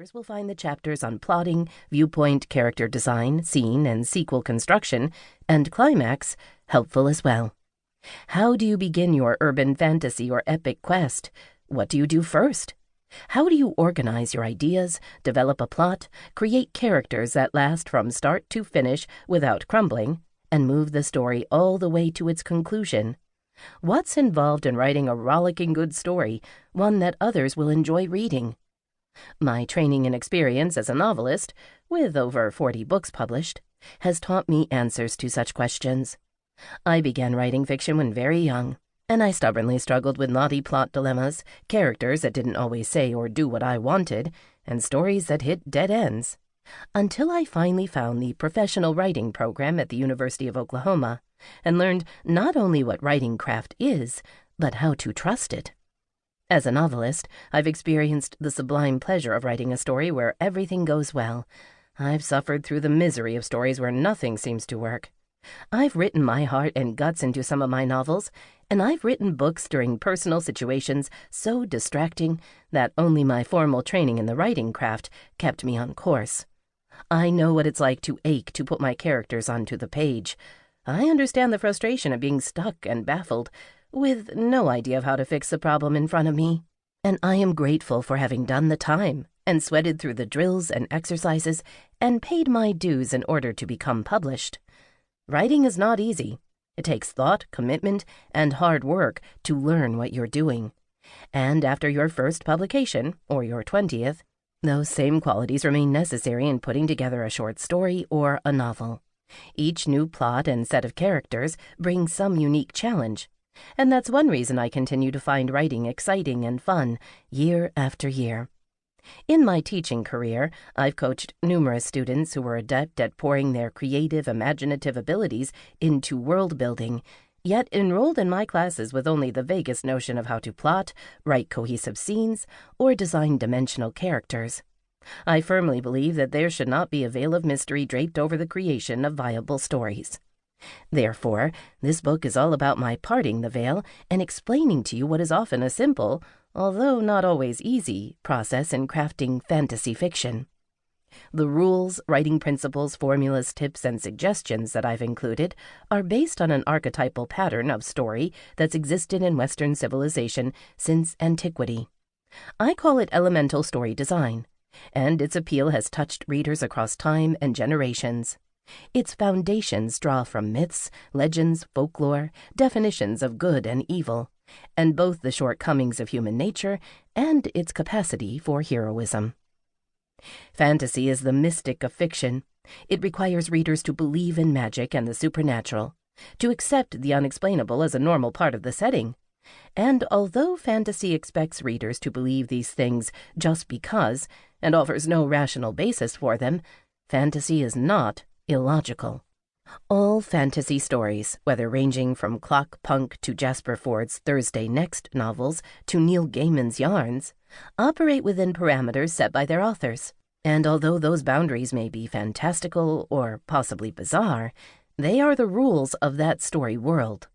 Readers will find the chapters on plotting, viewpoint, character design, scene and sequel construction, and climax helpful as well. How do you begin your urban fantasy or epic quest? What do you do first? How do you organize your ideas, develop a plot, create characters that last from start to finish without crumbling, and move the story all the way to its conclusion? What's involved in writing a rollicking good story, one that others will enjoy reading? My training and experience as a novelist, with over 40 books published, has taught me answers to such questions. I began writing fiction when very young, and I stubbornly struggled with knotty plot dilemmas, characters that didn't always say or do what I wanted, and stories that hit dead ends, until I finally found the professional writing program at the University of Oklahoma and learned not only what writing craft is, but how to trust it. As a novelist, I've experienced the sublime pleasure of writing a story where everything goes well. I've suffered through the misery of stories where nothing seems to work. I've written my heart and guts into some of my novels, and I've written books during personal situations so distracting that only my formal training in the writing craft kept me on course. I know what it's like to ache to put my characters onto the page. I understand the frustration of being stuck and baffled, with no idea of how to fix the problem in front of me. And I am grateful for having done the time and sweated through the drills and exercises and paid my dues in order to become published. Writing is not easy. It takes thought, commitment, and hard work to learn what you're doing. And after your first publication, or your 20th, those same qualities remain necessary in putting together a short story or a novel. Each new plot and set of characters brings some unique challenge, and that's one reason I continue to find writing exciting and fun year after year. In my teaching career, I've coached numerous students who were adept at pouring their creative, imaginative abilities into world building, yet enrolled in my classes with only the vaguest notion of how to plot, write cohesive scenes, or design dimensional characters. I firmly believe that there should not be a veil of mystery draped over the creation of viable stories. Therefore, this book is all about my parting the veil and explaining to you what is often a simple, although not always easy, process in crafting fantasy fiction. The rules, writing principles, formulas, tips, and suggestions that I've included are based on an archetypal pattern of story that's existed in Western civilization since antiquity. I call it elemental story design, and its appeal has touched readers across time and generations. Its foundations draw from myths, legends, folklore, definitions of good and evil, and both the shortcomings of human nature and its capacity for heroism. Fantasy is the mystic of fiction. It requires readers to believe in magic and the supernatural, to accept the unexplainable as a normal part of the setting. And although fantasy expects readers to believe these things just because, and offers no rational basis for them, fantasy is not illogical. All fantasy stories, whether ranging from clock punk to Jasper Ford's Thursday Next novels to Neil Gaiman's yarns, operate within parameters set by their authors. And although those boundaries may be fantastical or possibly bizarre, they are the rules of that story world.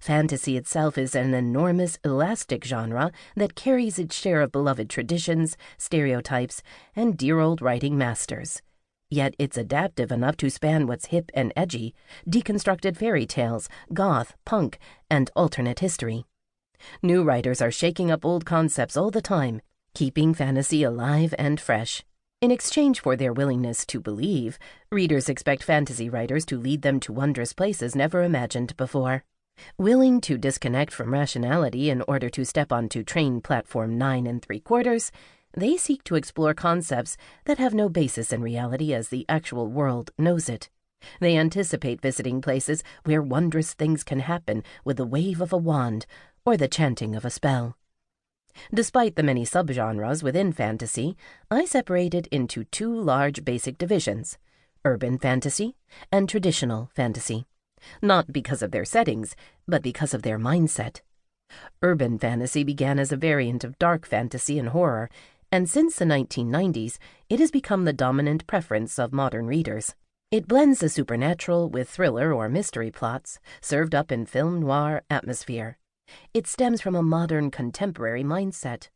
Fantasy itself is an enormous, elastic genre that carries its share of beloved traditions, stereotypes, and dear old writing masters. Yet it's adaptive enough to span what's hip and edgy, deconstructed fairy tales, goth, punk, and alternate history. New writers are shaking up old concepts all the time, keeping fantasy alive and fresh. In exchange for their willingness to believe, readers expect fantasy writers to lead them to wondrous places never imagined before. Willing to disconnect from rationality in order to step onto train platform 9 3/4, they seek to explore concepts that have no basis in reality as the actual world knows it. They anticipate visiting places where wondrous things can happen with the wave of a wand or the chanting of a spell. Despite the many subgenres within fantasy, I separate it into two large basic divisions: urban fantasy and traditional fantasy. Not because of their settings, but because of their mindset. Urban fantasy began as a variant of dark fantasy and horror, and since the 1990s, it has become the dominant preference of modern readers. It blends the supernatural with thriller or mystery plots, served up in film noir atmosphere. It stems from a modern contemporary mindset,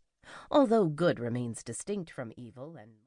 although good remains distinct from evil and